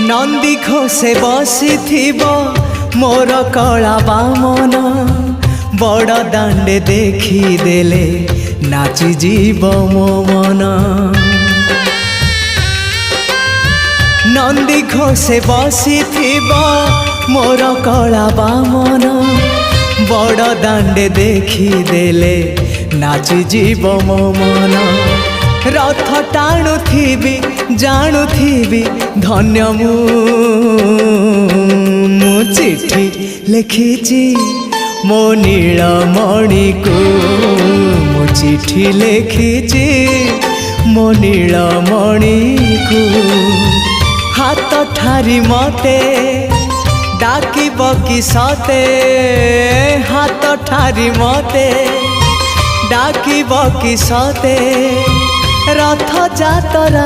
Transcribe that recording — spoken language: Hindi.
नंदी घोषे बसी मोर कला बामन बड़ दांडे देखी देले नाची जीव मो मन। नंदी घोषे बसी मोर कला बामन बड़ दांडे देखी देले नाची जीव मो मन। रथ टाणुथिबी जाणुथिबी धन्य मु चिट्ठी लिखिची मो नीलमणि को मु चिट्ठी लिखिची मो नीलमणि को। हाथ ठारी मते डाकिब कि सते हाथ ठारी मते डाकिब कि सते रथ जातरा